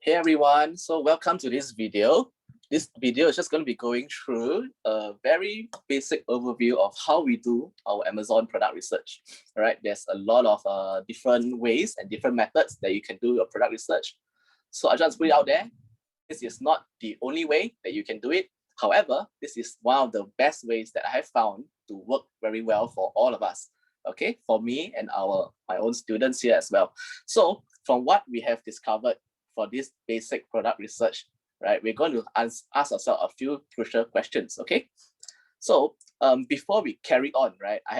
Hey everyone, so welcome to this video. This video is just going to be going through a very basic overview of how we do our Amazon product research. All right, there's a lot of different ways and different methods that you can do your product research. So I just put it out there. This is not the only way that you can do it. However, this is one of the best ways that I have found to work very well for all of us. Okay, for me and my own students here as well. So from what we have discovered for this basic product research, right, we're going to ask ourselves a few crucial questions. Okay, so before we carry on, right, I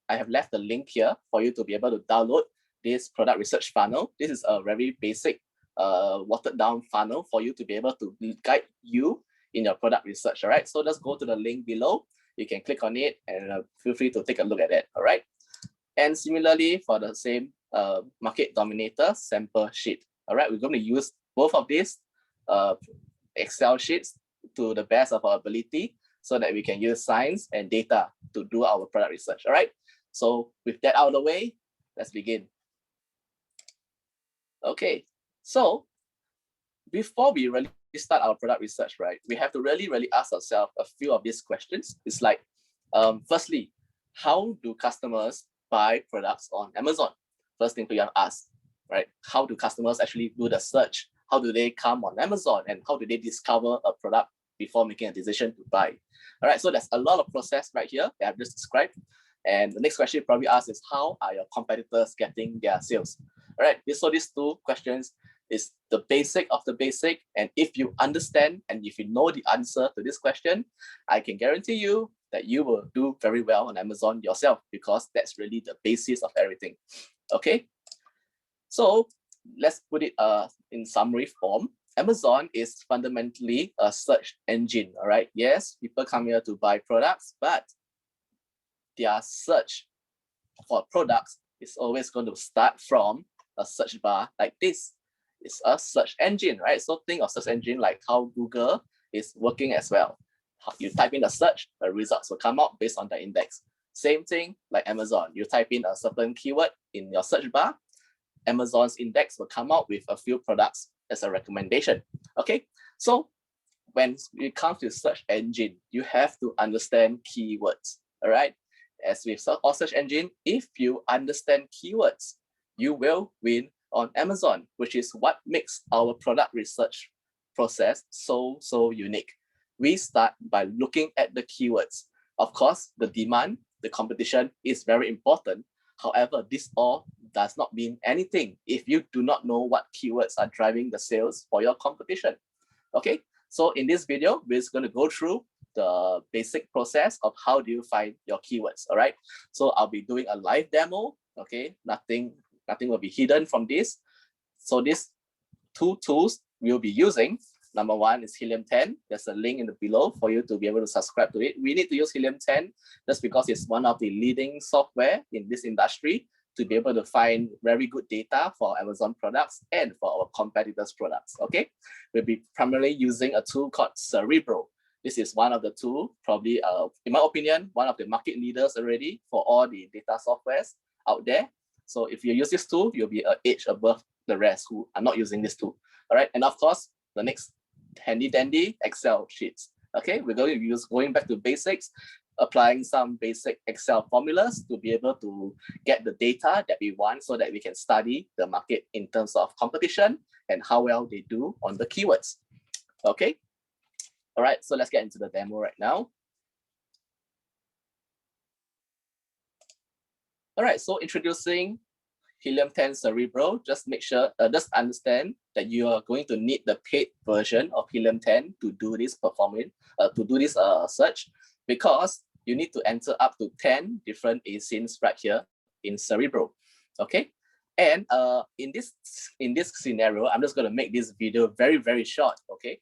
have left the link here for you to be able to download this product research funnel. This is a very basic watered down funnel for you to be able to guide you in your product research. All right, so just go to the link below. You can click on it and feel free to take a look at it. All right, and similarly for the same market dominator sample sheet. All right, we're going to use both of these Excel sheets to the best of our ability so that we can use science and data to do our product research. All right, so with that out of the way, let's begin. Okay, so before we really start our product research, right, we have to really ask ourselves a few of these questions. It's like, firstly, how do customers buy products on Amazon? First thing we have to ask, right? How do customers actually do the search? How do they come on Amazon, and how do they discover a product before making a decision to buy? All right, so there's a lot of process right here that I've just described. And the next question you probably ask is, how are your competitors getting their sales? All right, so these two questions is the basic of the basic. And if you understand and if you know the answer to this question, I can guarantee you that you will do very well on Amazon yourself, because that's really the basis of everything. Okay, so let's put it in summary form. Amazon is fundamentally a search engine. All right, yes, people come here to buy products, but their search for products is always going to start from a search bar like this. It's a search engine, right? So think of search engine like how Google is working as well. You type in the search, the results will come out based on the index. Same thing like Amazon. You type in a certain keyword in your search bar, Amazon's index will come out with a few products as a recommendation. Okay, so when it comes to search engine, you have to understand keywords. All right, as with all search engine, if you understand keywords, you will win on Amazon, which is what makes our product research process so unique. We start by looking at the keywords. Of course, the demand, the competition is very important. However, this all does not mean anything if you do not know what keywords are driving the sales for your competition. Okay, so in this video, we're just going to go through the basic process of how do you find your keywords. All right, so I'll be doing a live demo. Okay, nothing will be hidden from this. So these two tools we'll be using. Number one is Helium 10. There's a link in the below for you to be able to subscribe to it. We need to use Helium 10 just because it's one of the leading software in this industry to be able to find very good data for Amazon products and for our competitors' products. Okay, we'll be primarily using a tool called Cerebro. This is one of the tools, probably, in my opinion, one of the market leaders already for all the data softwares out there. So if you use this tool, you'll be an edge above the rest who are not using this tool. All right, and of course, the next handy dandy Excel sheets. Okay, we're going to use going back to basics, applying some basic Excel formulas to be able to get the data that we want so that we can study the market in terms of competition and how well they do on the keywords. Okay, all right, so let's get into the demo right now. All right, so introducing Helium 10 Cerebro. Just make sure, just understand that you are going to need the paid version of Helium 10 to do this search, because you need to enter up to 10 different asins right here in Cerebro. Okay, and in this scenario, I'm just going to make this video very short. Okay,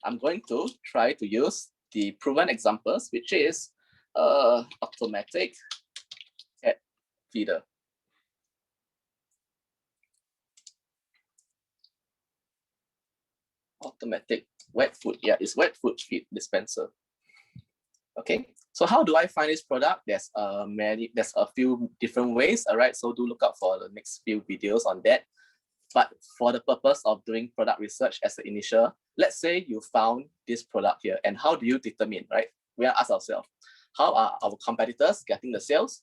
I'm going to try to use the proven examples, which is automatic cat feeder. Automatic wet food. Yeah, it's wet food feed dispenser. Okay, so how do I find this product? There's a few different ways. All right, so do look out for the next few videos on that. But for the purpose of doing product research as an initial, let's say you found this product here, and how do you determine, right? We ask ourselves, how are our competitors getting the sales?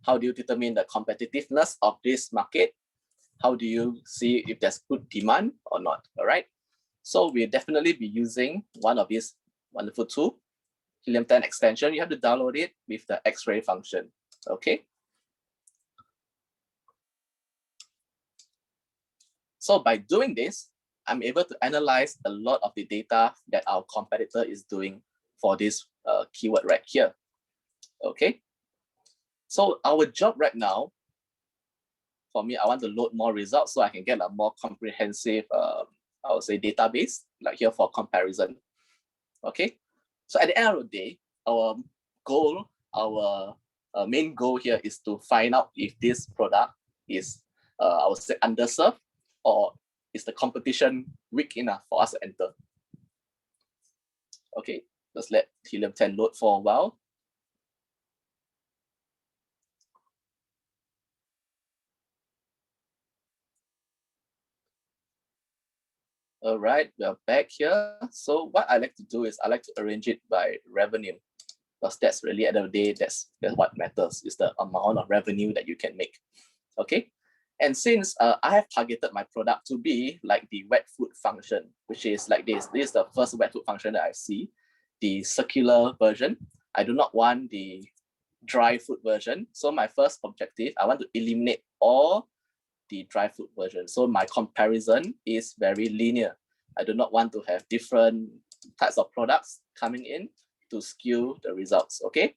How do you determine the competitiveness of this market? How do you see if there's good demand or not, all right? So we'll definitely be using one of these wonderful tools, Helium 10 extension. You have to download it with the X-ray function, okay? So by doing this, I'm able to analyze a lot of the data that our competitor is doing for this keyword right here, okay? So our job right now, for me, I want to load more results so I can get a more comprehensive, I would say, database, like here for comparison, okay? So at the end of the day, our goal, our main goal here is to find out if this product is, I would say, underserved, or is the competition weak enough for us to enter? Okay, let's let Helium 10 load for a while. All right, we are back here. So what I like to do is I like to arrange it by revenue, because that's really, at the end of the day, that's what matters, is the amount of revenue that you can make. Okay. And since I have targeted my product to be like the wet food function, which is like this is the first wet food function that I see, the circular version. I do not want the dry food version. So my first objective, I want to eliminate all the dry food version. So my comparison is very linear. I do not want to have different types of products coming in to skew the results, okay?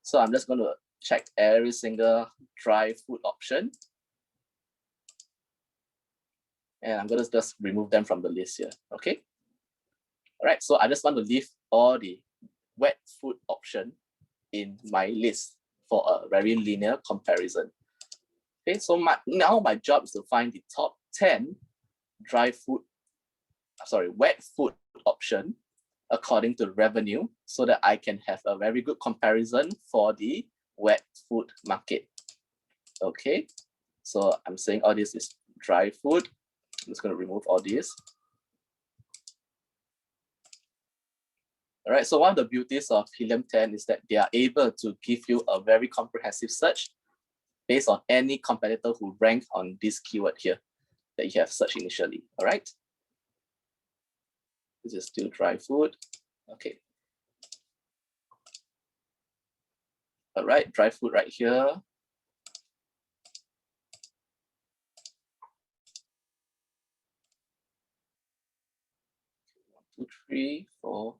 So I'm just going to check every single dry food option. And I'm going to just remove them from the list here, okay? All right, so I just want to leave all the wet food option in my list for a very linear comparison. Okay, so now my job is to find the top 10 wet food option according to revenue, so that I can have a very good comparison for the wet food market. Okay, so I'm saying all this is dry food. I'm just going to remove all this. All right, so one of the beauties of Helium 10 is that they are able to give you a very comprehensive search based on any competitor who rank on this keyword here that you have searched initially, all right? This is still dry food, okay. All right, dry food right here. 1, 2, 3, 4.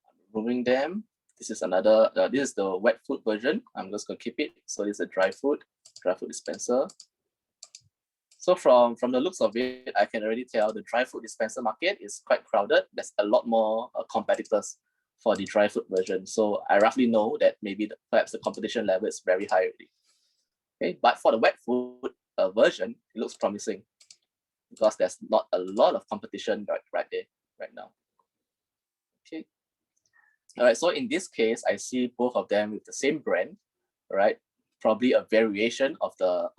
I'm removing them. This is another, this is the wet food version. I'm just gonna keep it. So this is a dry food dispenser. So from the looks of it, I can already tell the dry food dispenser market is quite crowded. There's a lot more competitors for the dry food version. So I roughly know that maybe perhaps the competition level is very high already. Okay, but for the wet food version, it looks promising because there's not a lot of competition right there right now. Okay. All right, so in this case, I see both of them with the same brand, right? Probably a variation of the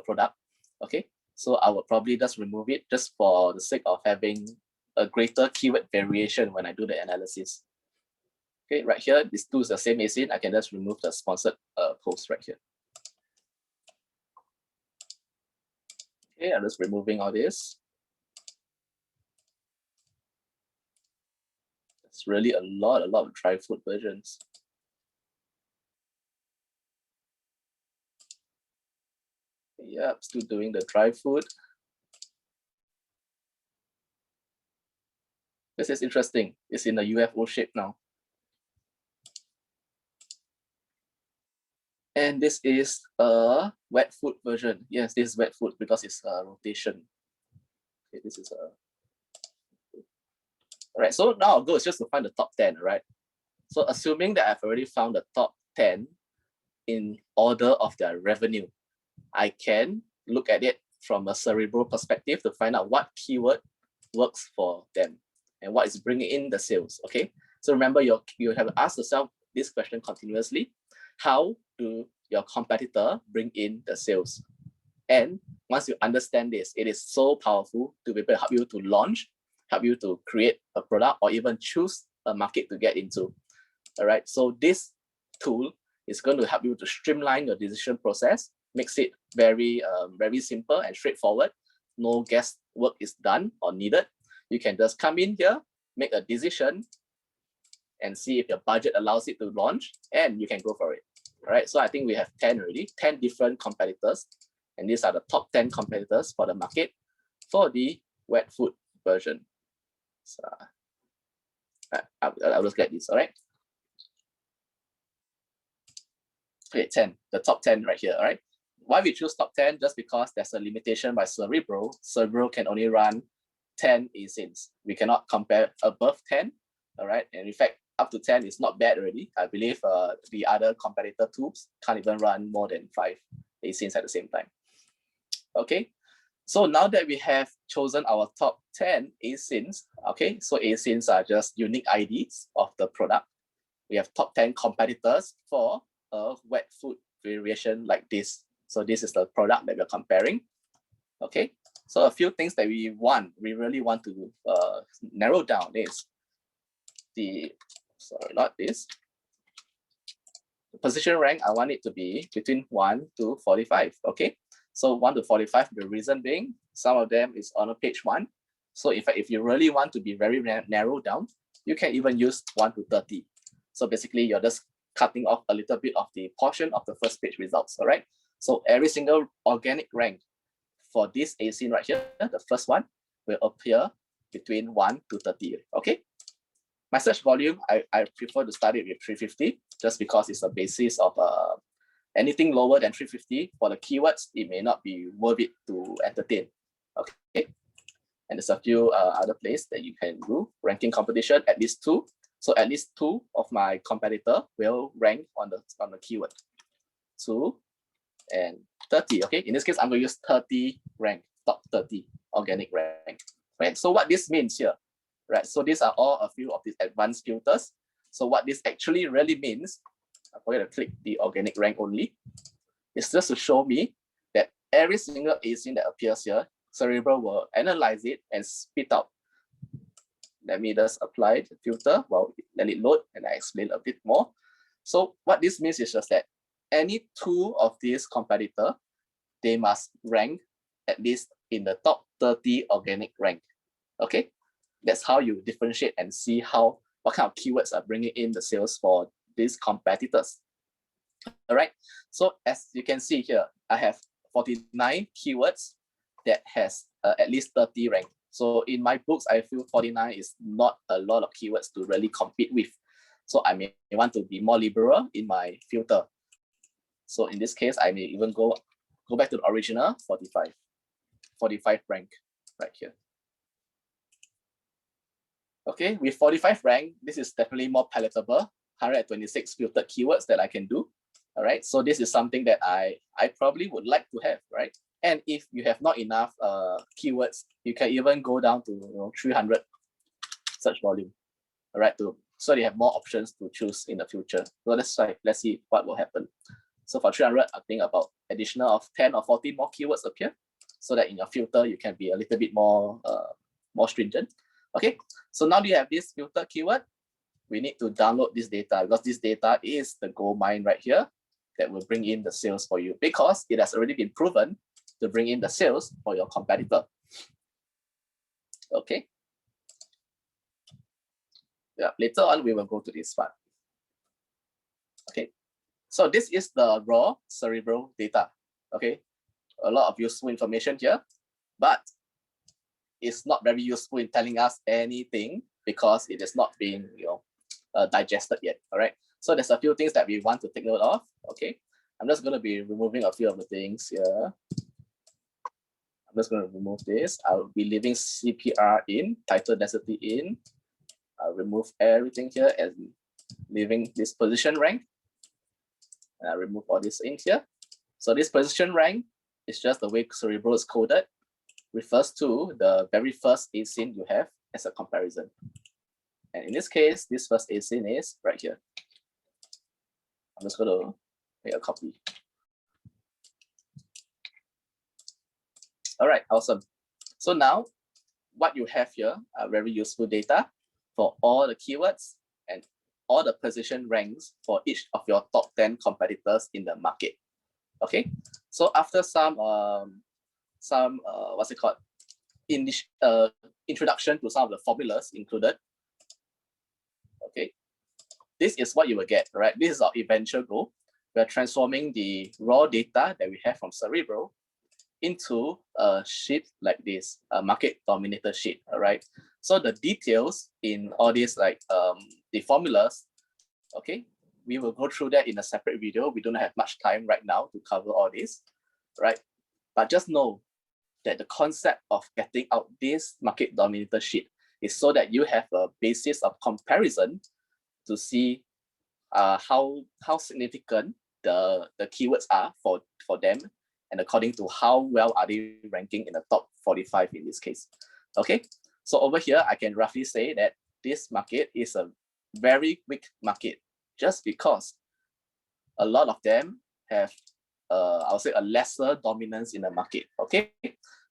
product. Okay, so I will probably just remove it just for the sake of having a greater keyword variation when I do the analysis. Okay, right here, these two is the same ASIN. I can just remove the sponsored post right here. Okay, I'm just removing all this. It's really a lot of dry food versions. Yeah, still doing the dry food. This is interesting. It's in a UFO shape now. And this is a wet food version. Yes, this is wet food because it's a rotation. Okay, this is a. All right, so now our goal is just to find the top 10, right? So assuming that I've already found the top 10 in order of their revenue, I can look at it from a cerebral perspective to find out what keyword works for them and what is bringing in the sales, okay? So remember, you have to ask yourself this question continuously. How do your competitor bring in the sales. And once you understand this, it is so powerful to be able to help you to launch, help you to create a product, or even choose a market to get into. All right, so this tool is going to help you to streamline your decision process, makes it very simple and straightforward. No guesswork is done or needed. You can just come in here, make a decision, and see if your budget allows it to launch, and you can go for it. All right, so I think we have 10 already, 10 different competitors, and these are the top 10 competitors for the market for the wet food version. So I'll just get this, all right? Okay, 10, the top 10 right here, all right? Why we choose top 10? Just because there's a limitation by Cerebral. Cerebral can only run 10 asins. We cannot compare above 10, all right? And in fact, up to 10 is not bad already. I believe the other competitor tubes can't even run more than 5 asins at the same time. Okay, so now that we have chosen our top 10 asins, okay, so asins are just unique IDs of the product. We have top 10 competitors for a wet food variation like this. So this is the product that we're comparing. Okay, so a few things that we really want to narrow down is the, sorry, not this. The position rank, I want it to be between 1 to 45, okay? So 1 to 45, the reason being, some of them is on a page 1. So if you really want to be very narrow down, you can even use 1 to 30. So basically, you're just cutting off a little bit of the portion of the first page results, all right? So every single organic rank for this asin right here, the first one, will appear between 1 to 30, okay? My search volume, I prefer to start it with 350, just because it's a basis of anything lower than 350 for the keywords, it may not be worth it to entertain, okay? And there's a few other places that you can do. Ranking competition, at least 2. So at least 2 of my competitor will rank on the keyword. 2 and 30, okay? In this case, I'm going to use 30 rank, top 30 organic rank, right? So what this means here, right? So these are all a few of these advanced filters. So what this actually really means, I'm going to click the organic rank only. It's just to show me that every single asin that appears here, Cerebral will analyze it and spit out. Let me just apply the filter while let it load and I explain a bit more. So what this means is just that any 2 of these competitors, they must rank at least in the top 30 organic rank. Okay, that's how you differentiate and see what kind of keywords are bringing in the sales for these competitors. All right, so as you can see here, I have 49 keywords that has at least 30 rank. So in my books, I feel 49 is not a lot of keywords to really compete with. So I may want to be more liberal in my filter. So in this case, I may even go back to the original 45 rank right here. Okay, with 45 rank, this is definitely more palatable. 126 filtered keywords that I can do. All right, so this is something that I probably would like to have, right? And if you have not enough keywords, you can even go down to 300 search volume, all right? So you have more options to choose in the future. So let's see what will happen. So for 300, I think about additional of 10 or 14 more keywords appear, so that in your filter you can be a little bit more stringent. Okay, so now you have this filter keyword. We need to download this data because this data is the gold mine right here that will bring in the sales for you, because it has already been proven to bring in the sales for your competitor. Okay. Yeah, later on we will go to this part. Okay, so this is the raw Cerebral data. Okay, a lot of useful information here, but it's not very useful in telling us anything because it is not being digested yet. All right, so there's a few things that we want to take note of. Okay, I'm just going to be removing a few of the things here. I'm just going to remove this. I'll be leaving CPR in, title density in. I'll remove everything here and leaving this position rank. And I'll remove all this in here. So this position rank is just the way Cerebral is coded. Refers to the very first asin you have as a comparison. And in this case, this first asin is right here. I'm just going to Make a copy. All right, awesome. So now what you have here are very useful data for all the keywords and all the position ranks for each of your top 10 competitors in the market. Okay, so after some what's it called, introduction to some of the formulas included. Okay, this is what you will get, right? This is our eventual goal. We are transforming the raw data that we have from Cerebro into a sheet like this, a market dominator sheet. All right, so the details in all these, like the formulas, okay, we will go through that in a separate video. We don't have much time right now to cover all this, right? But just know that the concept of getting out this market dominator sheet is so that you have a basis of comparison to see how significant the keywords are for them, and according to how well are they ranking in the top 45 in this case. Okay, so over here I can roughly say that this market is a very weak market, just because a lot of them have I'll say a lesser dominance in the market. Okay,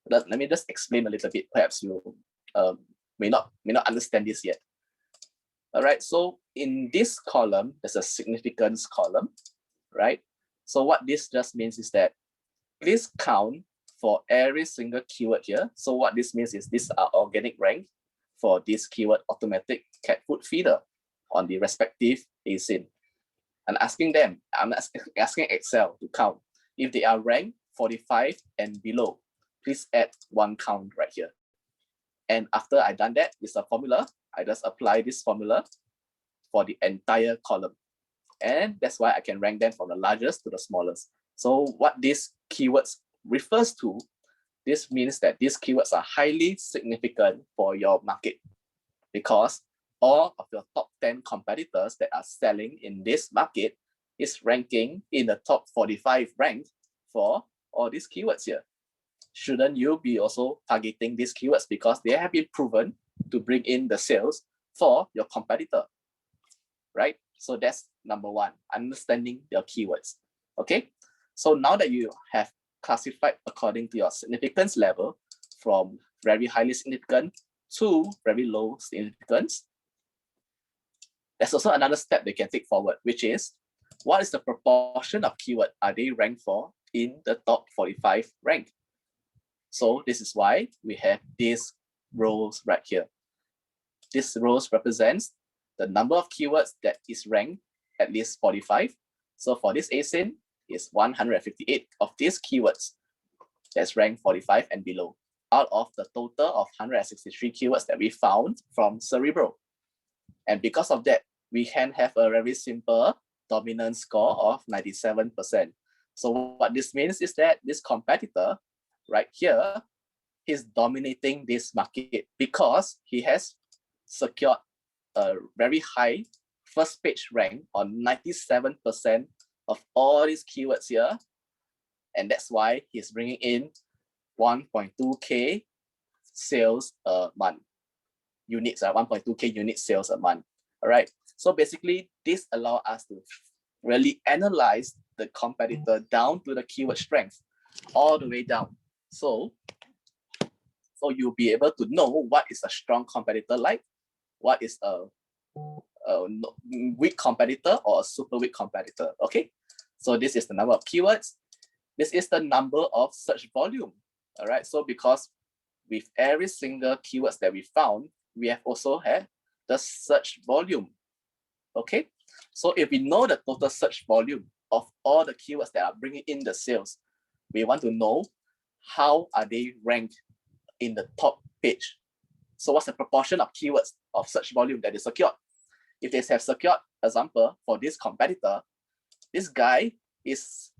let me just explain a little bit. Perhaps you may not understand this yet. All right, so in this column, there's a significance column, right? So what this just means is that please count for every single keyword here. So what this means is these are organic rank for this keyword automatic cat food feeder on the respective ASIN. I'm asking Excel to count. If they are ranked 45 and below, please add 1 count right here. And after I done that, with a formula, I just apply this formula for the entire column. And that's why I can rank them from the largest to the smallest. So what these keywords refers to, this means that these keywords are highly significant for your market, because all of your top 10 competitors that are selling in this market is ranking in the top 45 rank for all these keywords here. Shouldn't you be also targeting these keywords because they have been proven to bring in the sales for your competitor, right? So that's number one, understanding your keywords. Okay, so now that you have classified according to your significance level from very highly significant to very low significance, there's also another step they can take forward, which is what is the proportion of keyword are they ranked for in the top 45 rank? So this is why we have these rows right here. This rows represents the number of keywords that is ranked at least 45. So for this ASIN, is 158 of these keywords that's ranked 45 and below, out of the total of 163 keywords that we found from Cerebro. And because of that, we can have a very simple dominance score of 97%. So what this means is that this competitor right here is dominating this market because he has secured a very high first page rank on 97% of all these keywords here. And that's why he's bringing in 1.2K sales a month. Units, 1.2K unit sales a month. All right. So basically, this allows us to really analyze the competitor down to the keyword strength, all the way down. So you'll be able to know what is a strong competitor like, what is a weak competitor or a super weak competitor. Okay. So this is the number of keywords. This is the number of search volume. All right. So because with every single keywords that we found, we have also had the search volume. Okay. So if we know the total search volume of all the keywords that are bringing in the sales, we want to know how are they ranked in the top page. So what's the proportion of keywords of search volume that is secured? If they have secured, example, for this competitor, this guy is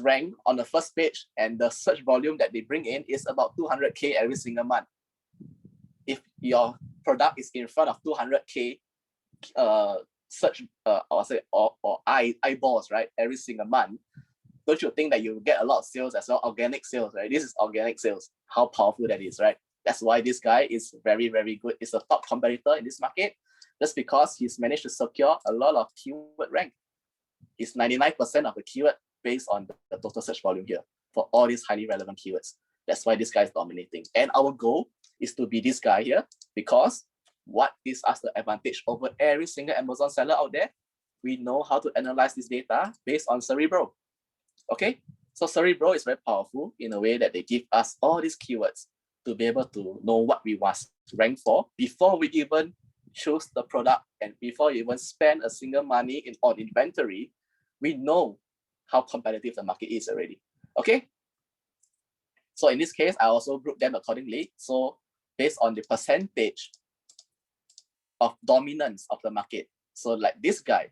ranked on the first page and the search volume that they bring in is about 200K every single month. If your product is in front of 200K search eyeballs, right, every single month, don't you think that you get a lot of sales as well? Organic sales, right? This is organic sales. How powerful that is, right? That's why this guy is very, very good. It's a top competitor in this market, just because he's managed to secure a lot of keyword rank. is 99% of the keyword based on the total search volume here for all these highly relevant keywords. That's why this guy is dominating. And our goal is to be this guy here, because what gives us the advantage over every single Amazon seller out there? We know how to analyze this data based on Cerebro. Okay, so Cerebro is very powerful in a way that they give us all these keywords to be able to know what we want to rank for before we even choose the product and before we even spend a single money on inventory. We know how competitive the market is already. Okay, so in this case, I also group them accordingly. So based on the percentage of dominance of the market. So like this guy,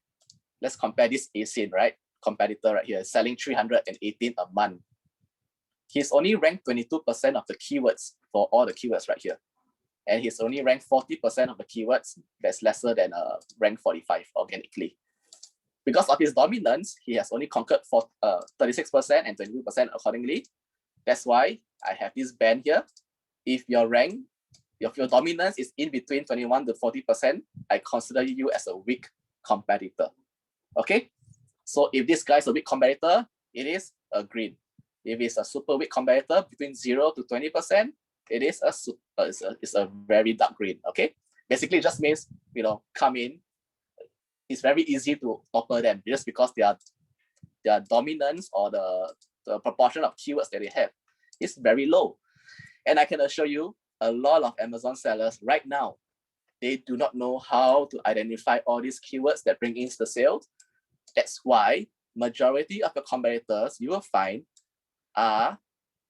let's compare this ASIN, right? Competitor right here, selling 318 a month. He's only ranked 22% of the keywords for all the keywords right here. And he's only ranked 40% of the keywords that's lesser than rank 45 organically. Because of his dominance, he has only conquered 36% and 22% accordingly. That's why I have this band here. If your rank, if your dominance is in between 21 to 40%, I consider you as a weak competitor. Okay? So if this guy's a weak competitor, it is a green. If it's a super weak competitor between 0 to 20%, it is it's a very dark green. Okay? Basically, it just means, you know, come in. It's very easy to topple them just because their dominance or the proportion of keywords that they have is very low. And I can assure you, a lot of Amazon sellers right now, they do not know how to identify all these keywords that bring in the sales. That's why majority of the competitors you will find are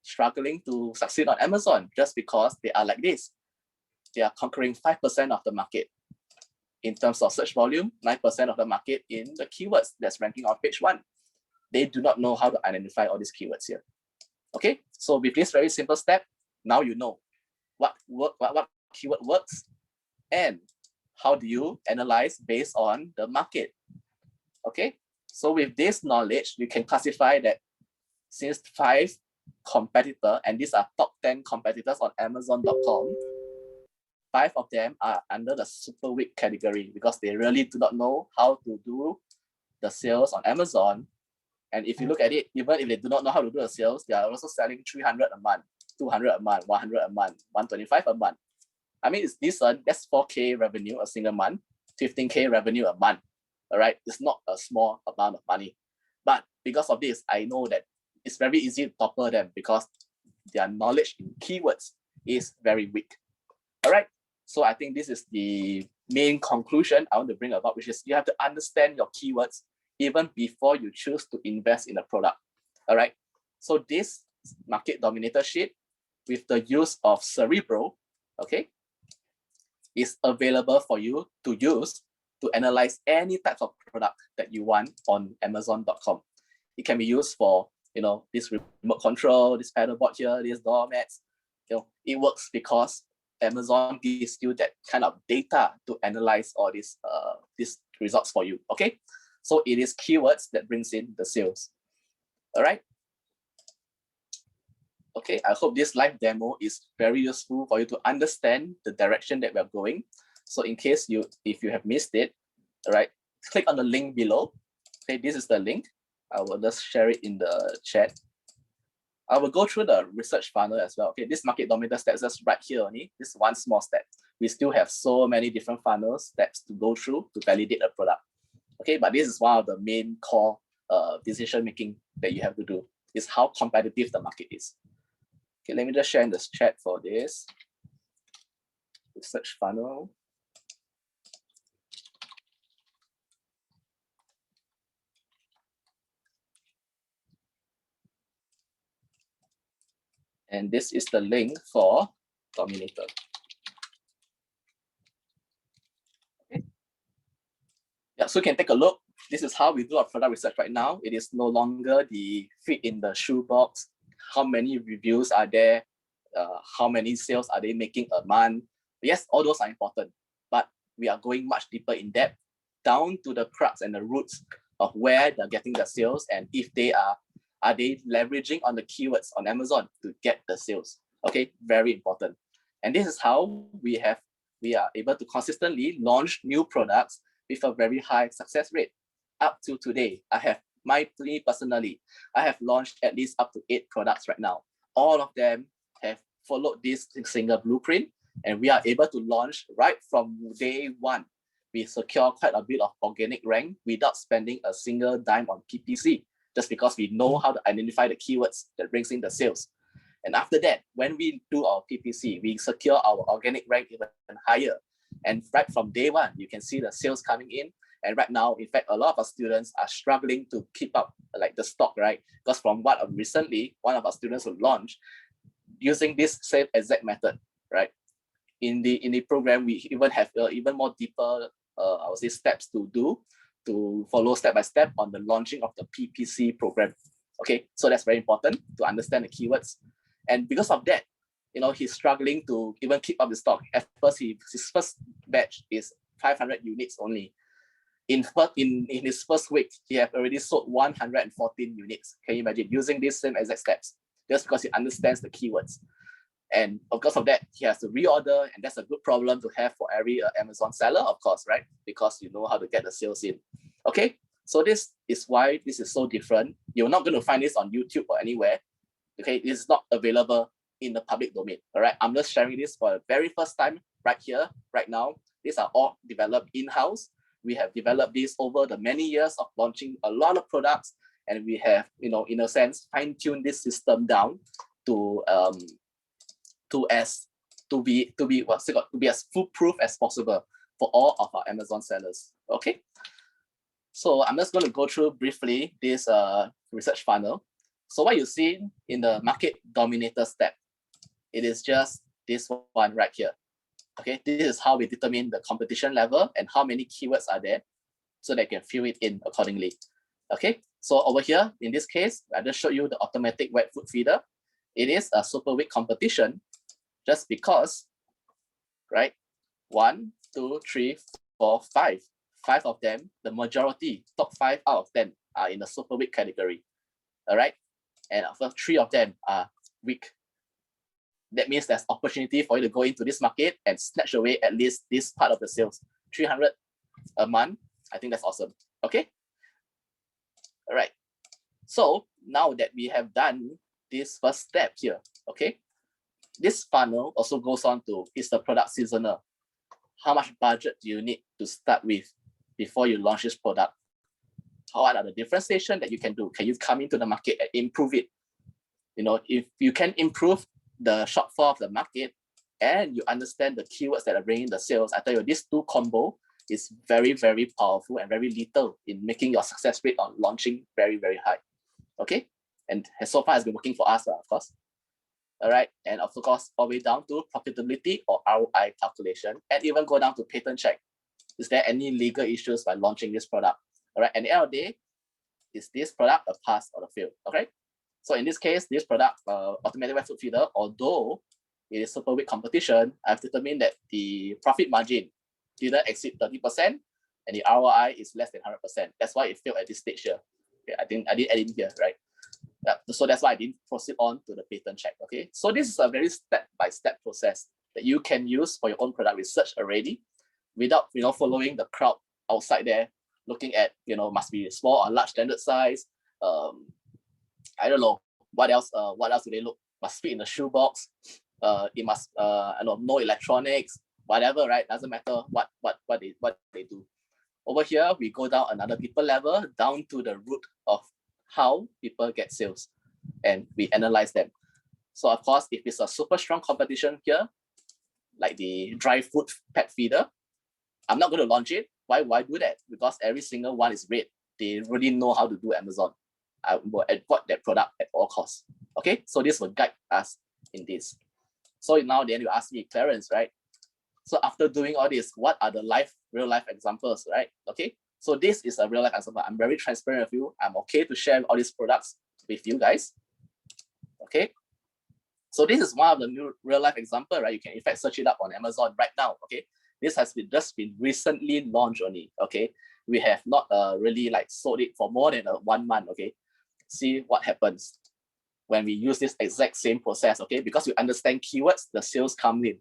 struggling to succeed on Amazon just because they are like this. They are conquering 5% of the market in terms of search volume, 9% of the market in the keywords that's ranking on page 1. They do not know how to identify all these keywords here. Okay, so with this very simple step, now you know what keyword works and how do you analyze based on the market. Okay, so with this knowledge, you can classify that since 5 competitors, and these are top 10 competitors on Amazon.com, 5 of them are under the super weak category because they really do not know how to do the sales on Amazon. And if you look at it, even if they do not know how to do the sales, they are also selling 300 a month, 200 a month, 100 a month, 125 a month. I mean, it's decent. That's 4K revenue a single month, 15K revenue a month. All right, it's not a small amount of money. But because of this, I know that it's very easy to topple them because their knowledge in keywords is very weak. All right, so I think this is the main conclusion I want to bring about, which is you have to understand your keywords even before you choose to invest in a product. All right, so this market dominator sheet with the use of Cerebro, okay, is available for you to use to analyze any type of product that you want on Amazon.com. It can be used for, you know, this remote control, this paddleboard here, these doormats. You know, it works because Amazon gives you that kind of data to analyze all these results for you. Okay, so it is keywords that brings in the sales. All right. Okay, I hope this live demo is very useful for you to understand the direction that we're going. So in case if you have missed it, all right, click on the link below. Okay, this is the link. I will just share it in the chat. I will go through the research funnel as well. Okay, this market dominator steps just right here only. This one small step. We still have so many different funnel steps to go through to validate a product. Okay, but this is one of the main core decision making that you have to do, is how competitive the market is. Okay, let me just share in this chat for this research funnel. And this is the link for Dominator. Okay. Yeah, so you can take a look. This is how we do our product research right now. It is no longer the fit in the shoebox. How many reviews are there? How many sales are they making a month? Yes, all those are important, but we are going much deeper in depth, down to the crux and the roots of where they're getting the sales, and if they are they leveraging on the keywords on Amazon to get the sales. Okay, very important. And this is how we are able to consistently launch new products with a very high success rate. up to today, me personally, I have launched at least up to 8 products right now. All of them have followed this single blueprint, and we are able to launch right from day one. We secure quite a bit of organic rank without spending a single dime on PPC, just because we know how to identify the keywords that brings in the sales. And after that, when we do our PPC, we secure our organic rank even higher. And right from day one, you can see the sales coming in. And right now, in fact, a lot of our students are struggling to keep up like the stock, right? Because from what recently, one of our students will launch using this same exact method, right? In the program, we even have even more deeper, I would say, steps to follow step by step on the launching of the PPC program. Okay, so that's very important to understand the keywords. And because of that, he's struggling to even keep up the stock. At first, his first batch is 500 units only. In his first week, he have already sold 114 units. Can you imagine, using these same exact steps, just because he understands the keywords? And because of that, he has to reorder, and that's a good problem to have for every Amazon seller, of course, right? Because you know how to get the sales in. Okay, so this is why this is so different. You're not going to find this on YouTube or anywhere. Okay, it's not available in the public domain. All right, I'm just sharing this for the very first time right here, right now. These are all developed in-house. We have developed this over the many years of launching a lot of products, and we have, in a sense, fine-tuned this system down to be as foolproof as possible for all of our Amazon sellers. Okay, so I'm just going to go through briefly this research funnel. So what you see in the market dominator step, it is just this one right here. Okay, this is how we determine the competition level and how many keywords are there, so they can fill it in accordingly. Okay, so over here, in this case, I just showed you the automatic wet food feeder. It is a super weak competition, just because, right? 1, 2, 3, 4, 5. 5 of them, the majority, top 5 out of 10 are in the super weak category. All right, and after 3 of them are weak. That means there's opportunity for you to go into this market and snatch away at least this part of the sales. 300 a month, I think that's awesome. Okay, all right. So now that we have done this first step here, okay, this funnel also goes on to, is the product seasonal? How much budget do you need to start with before you launch this product? What are the differentiation that you can do? Can you come into the market and improve it? If you can improve the shortfall of the market and you understand the keywords that are bringing the sales, I tell you, this 2 combo is very, very powerful and very little in making your success rate on launching very, very high. Okay, and so far has been working for us, of course. All right, and of course, all the way down to profitability or ROI calculation, and even go down to patent check. Is there any legal issues by launching this product? All right, at the end of the day, is this product a pass or a fail? Okay, so in this case, this product, automatic wet food feeder, although it is super weak competition, I've determined that the profit margin didn't exceed 30%, and the ROI is less than 100%. That's why it failed at this stage here. Okay, I didn't add in here, right? So that's why I didn't proceed on to the patent check. Okay, so this is a very step-by-step process that you can use for your own product research already, without following the crowd outside there, looking at must be small or large standard size. I don't know what else. What else do they look? Must fit in the shoebox. It must I don't know, no electronics, whatever, right? Doesn't matter what they do. Over here, we go down another deeper level, down to the root of how people get sales, and we analyze them. So of course, if it's a super strong competition here, like the dry food pet feeder, I'm not going to launch it. Why do that? Because every single one is red. They really know how to do Amazon. I will avoid that product at all costs. Okay, so this will guide us in this. So now then you ask me, Clarence, right? So after doing all this, what are the real life examples, right? Okay, so this is a real life example. I'm very transparent with you. I'm okay to share all these products with you guys. Okay, so this is one of the new real life example, right? You can in fact search it up on Amazon right now. Okay, this has just been recently launched only. Okay, we have not really sold it for more than 1 month. Okay, see what happens when we use this exact same process. Okay, because we understand keywords, the sales come in.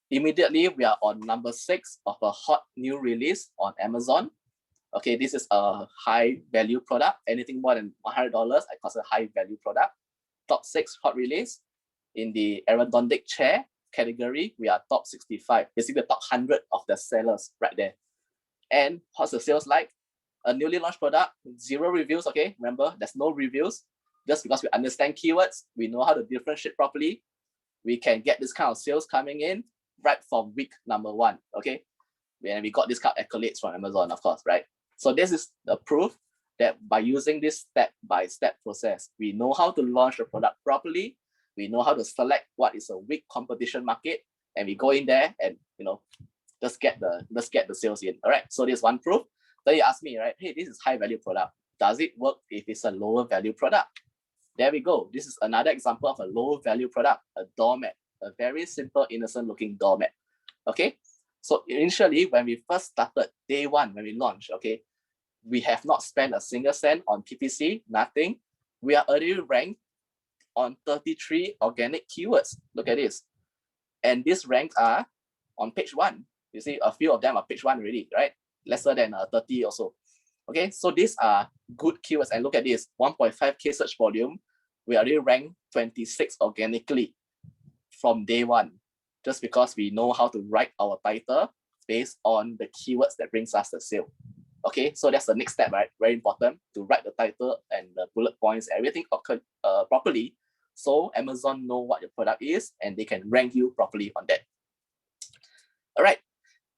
Immediately, we are on number 6 of a hot new release on Amazon. Okay, this is a high value product. Anything more than $100, I consider high value product. Top 6 hot release. In the aerodynamic chair category, we are top 65, basically the top 100 of the sellers right there. And what's the sales like? A newly launched product, 0 reviews, okay? Remember, there's no reviews. Just because we understand keywords, we know how to differentiate properly, we can get this kind of sales coming in right from week number 1, okay? And we got this kind of accolades from Amazon, of course, right? So this is the proof that by using this step-by-step process, we know how to launch a product properly, we know how to select what is a weak competition market, and we go in there and just get the sales in. All right. So this is one proof. Then you ask me, right? Hey, this is high value product. Does it work if it's a lower value product? There we go. This is another example of a low value product, a doormat, a very simple, innocent looking doormat. Okay. So initially, when we first started, day 1, when we launched, okay, we have not spent a single cent on PPC, nothing. We are already ranked on 33 organic keywords. Look at this. And these ranks are on page 1. You see, a few of them are page 1 already, right? Lesser than 30 or so. Okay, so these are good keywords. And look at this, 1.5K search volume. We already ranked 26 organically from day 1, just because we know how to write our title based on the keywords that brings us the sale. Okay, so that's the next step, right? Very important to write the title and the bullet points, everything properly, so Amazon know what your product is and they can rank you properly on that. All right.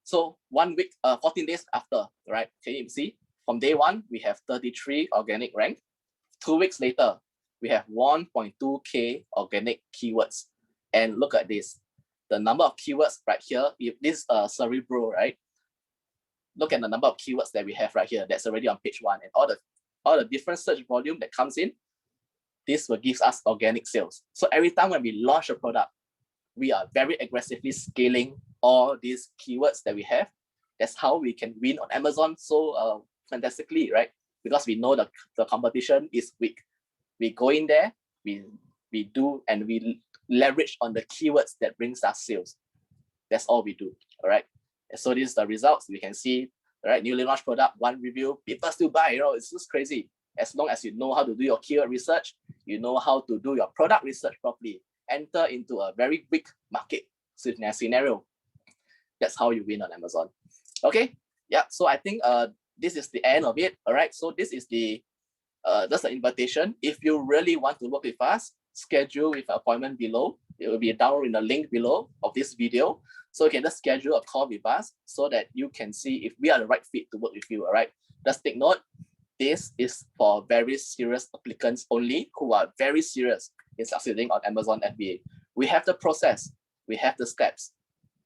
So 1 week, 14 days after, right? Can you see? From day 1, we have 33 organic rank. 2 weeks later, we have 1.2K organic keywords. And look at this. The number of keywords right here, if this Cerebro, right? Look at the number of keywords that we have right here. That's already on page 1. And all the different search volume that comes in, this will give us organic sales. So every time when we launch a product, we are very aggressively scaling all these keywords that we have. That's how we can win on Amazon so fantastically, right? Because we know the competition is weak. We go in there, we do, and we leverage on the keywords that brings us sales. That's all we do, all right? And so this is the results. We can see, all right, newly launched product, 1 review, people still buy, it's just crazy. As long as you know how to do your keyword research, you know how to do your product research properly, enter into a very weak market scenario. That's how you win on Amazon. Okay, yeah, so I think this is the end of it. All right, so this is that's the invitation. If you really want to work with us, schedule with an appointment below. It will be down in the link below of this video. So you can just schedule a call with us so that you can see if we are the right fit to work with you. All right, just take note. This is for very serious applicants only who are very serious in succeeding on Amazon FBA. We have the process, we have the steps,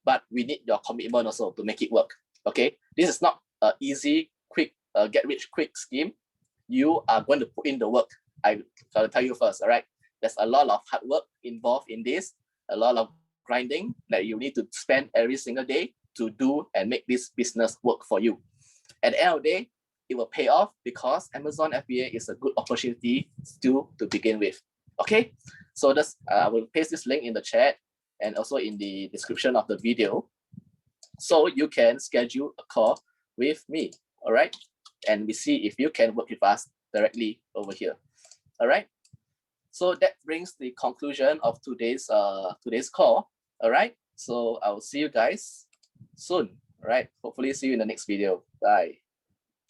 but we need your commitment also to make it work. Okay, this is not an easy, quick, get rich quick scheme. You are going to put in the work. I gotta tell you first, all right? There's a lot of hard work involved in this, a lot of grinding that you need to spend every single day to do and make this business work for you. At the end of the day, it will pay off because Amazon FBA is a good opportunity still to begin with. Okay, so this I will paste this link in the chat and also in the description of the video, so you can schedule a call with me. All right, and we see if you can work with us directly over here. All right, so that brings the conclusion of today's call. All right, so I will see you guys soon. All right, hopefully see you in the next video. Bye.